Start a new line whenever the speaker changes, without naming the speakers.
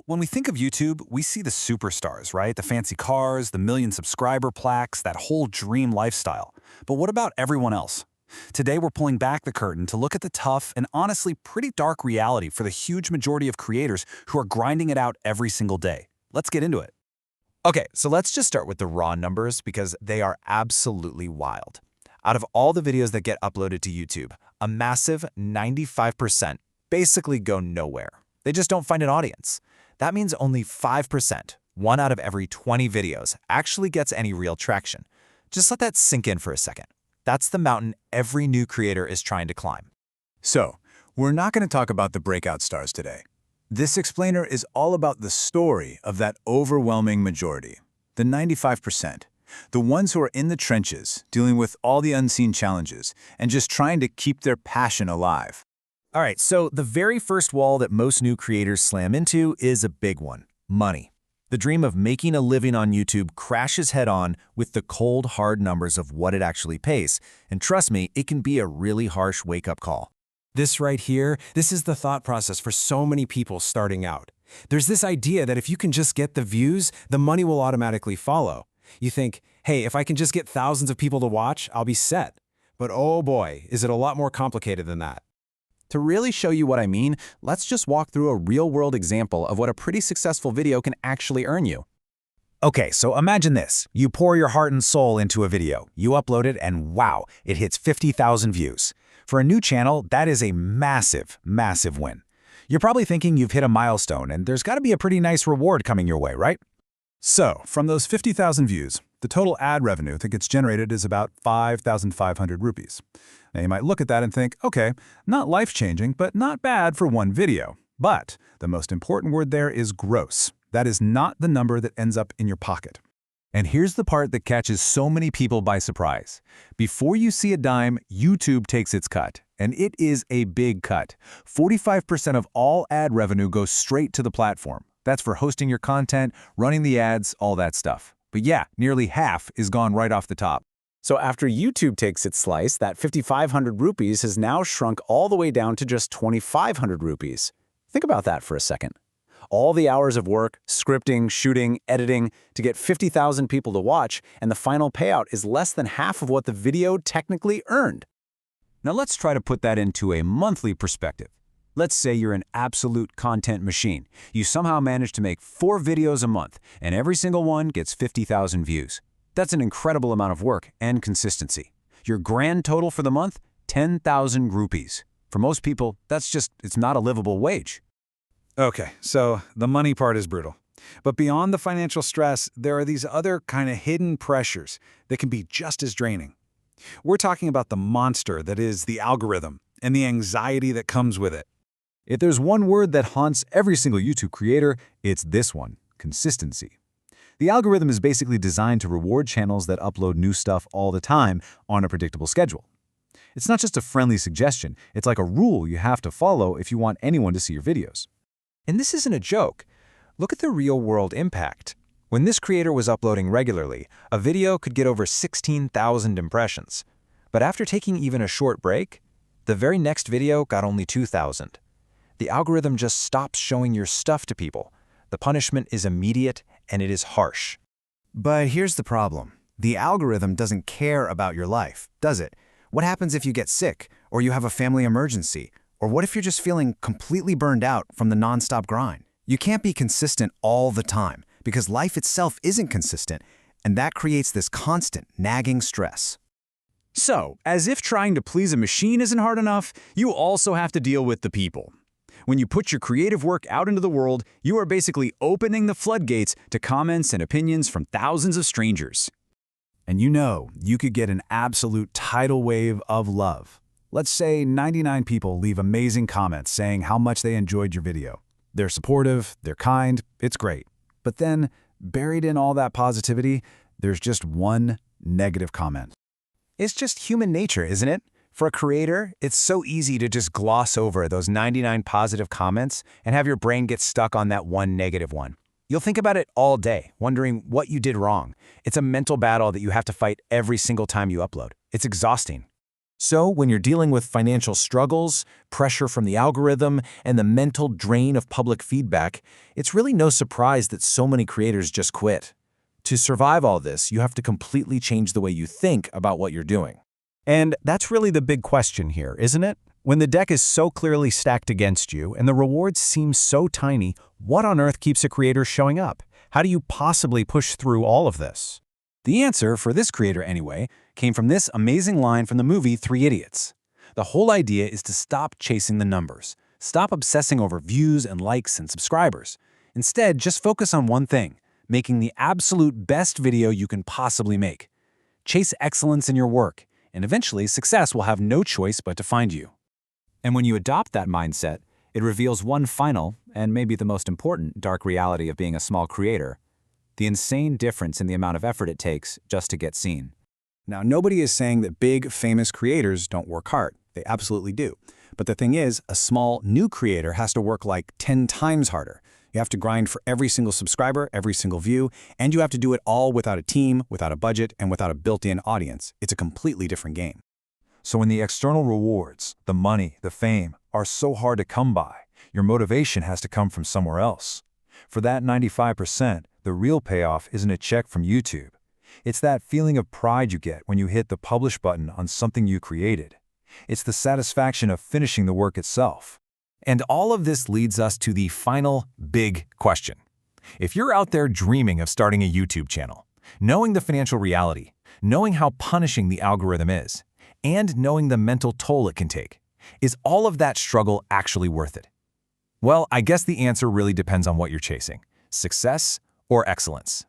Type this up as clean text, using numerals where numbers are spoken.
When we think of YouTube, we see the superstars, right? The fancy cars, the million subscriber plaques, that whole dream lifestyle. But what about everyone else? Today, we're pulling back the curtain to look at the tough and honestly pretty dark reality for the huge majority of creators who are grinding it out every single day. Let's get into it.
Okay, so let's just start with the raw numbers because they are absolutely wild. Out of all the videos that get uploaded to YouTube, a massive 95% basically go nowhere. They just don't find an audience. That means only 5%, 1 out of every 20 videos, actually gets any real traction. Just let that sink in for a second. That's the mountain every new creator is trying to climb.
So, we're not going to talk about the breakout stars today. This explainer is all about the story of that overwhelming majority, the 95%, the ones who are in the trenches, dealing with all the unseen challenges, and just trying to keep their passion alive.
All right, so the very first wall that most new creators slam into is a big one: money. The dream of making a living on YouTube crashes head-on with the cold, hard numbers of what it actually pays. And trust me, it can be a really harsh wake-up call.
This right here, this is the thought process for so many people starting out. There's this idea that if you can just get the views, the money will automatically follow. You think, hey, if I can just get thousands of people to watch, I'll be set. But oh boy, is it a lot more complicated than that.
To really show you what I mean, let's just walk through a real-world example of what a pretty successful video can actually earn you.
Okay, so imagine this. You pour your heart and soul into a video. You upload it and wow, it hits 50,000 views. For a new channel, that is a massive, massive win. You're probably thinking you've hit a milestone and there's got to be a pretty nice reward coming your way, right?
So, from those 50,000 views, the total ad revenue that gets generated is about 5,500 rupees. Now, you might look at that and think, okay, not life-changing, but not bad for one video. But the most important word there is gross. That is not the number that ends up in your pocket. And here's the part that catches so many people by surprise. Before you see a dime, YouTube takes its cut. And it is a big cut. 45% of all ad revenue goes straight to the platform. That's for hosting your content, running the ads, all that stuff. But yeah, nearly half is gone right off the top.
So after YouTube takes its slice, that 5,500 rupees has now shrunk all the way down to just 2,500 rupees. Think about that for a second. All the hours of work, scripting, shooting, editing, to get 50,000 people to watch, and the final payout is less than half of what the video technically earned.
Now let's try to put that into a monthly perspective. Let's say you're an absolute content machine. You somehow manage to make 4 videos a month, and every single one gets 50,000 views. That's an incredible amount of work and consistency. Your grand total for the month, 10,000 rupees. For most people, it's not a livable wage.
Okay, so the money part is brutal. But beyond the financial stress, there are these other kind of hidden pressures that can be just as draining. We're talking about the monster that is the algorithm and the anxiety that comes with it.
If there's one word that haunts every single YouTube creator, it's this one: consistency. The algorithm is basically designed to reward channels that upload new stuff all the time on a predictable schedule. It's not just a friendly suggestion, it's like a rule you have to follow if you want anyone to see your videos.
And this isn't a joke. Look at the real-world impact. When this creator was uploading regularly, a video could get over 16,000 impressions. But after taking even a short break, the very next video got only 2,000. The algorithm just stops showing your stuff to people. The punishment is immediate and it is harsh.
But here's the problem. The algorithm doesn't care about your life, does it? What happens if you get sick, or you have a family emergency? Or what if you're just feeling completely burned out from the nonstop grind? You can't be consistent all the time, because life itself isn't consistent, and that creates this constant, nagging stress.
So, as if trying to please a machine isn't hard enough, you also have to deal with the people. When you put your creative work out into the world, you are basically opening the floodgates to comments and opinions from thousands of strangers. And you could get an absolute tidal wave of love. Let's say 99 people leave amazing comments saying how much they enjoyed your video. They're supportive, they're kind, it's great. But then, buried in all that positivity, there's just one negative comment.
It's just human nature, isn't it? For a creator, it's so easy to just gloss over those 99 positive comments and have your brain get stuck on that one negative one. You'll think about it all day, wondering what you did wrong. It's a mental battle that you have to fight every single time you upload. It's exhausting.
So when you're dealing with financial struggles, pressure from the algorithm, and the mental drain of public feedback, it's really no surprise that so many creators just quit. To survive all this, you have to completely change the way you think about what you're doing.
And that's really the big question here, isn't it? When the deck is so clearly stacked against you and the rewards seem so tiny, what on earth keeps a creator showing up? How do you possibly push through all of this?
The answer, for this creator anyway, came from this amazing line from the movie 3 Idiots. The whole idea is to stop chasing the numbers. Stop obsessing over views and likes and subscribers. Instead, just focus on one thing: making the absolute best video you can possibly make. Chase excellence in your work, and eventually success will have no choice but to find you.
And when you adopt that mindset, it reveals one final, and maybe the most important, dark reality of being a small creator: the insane difference in the amount of effort it takes just to get seen.
Now, nobody is saying that big, famous creators don't work hard. They absolutely do. But the thing is, a small, new creator has to work like 10 times harder. You have to grind for every single subscriber, every single view, and you have to do it all without a team, without a budget, and without a built-in audience. It's a completely different game.
So when the external rewards, the money, the fame, are so hard to come by, your motivation has to come from somewhere else. For that 95%, the real payoff isn't a check from YouTube. It's that feeling of pride you get when you hit the publish button on something you created. It's the satisfaction of finishing the work itself.
And all of this leads us to the final big question. If you're out there dreaming of starting a YouTube channel, knowing the financial reality, knowing how punishing the algorithm is, and knowing the mental toll it can take, is all of that struggle actually worth it? Well, I guess the answer really depends on what you're chasing: success or excellence.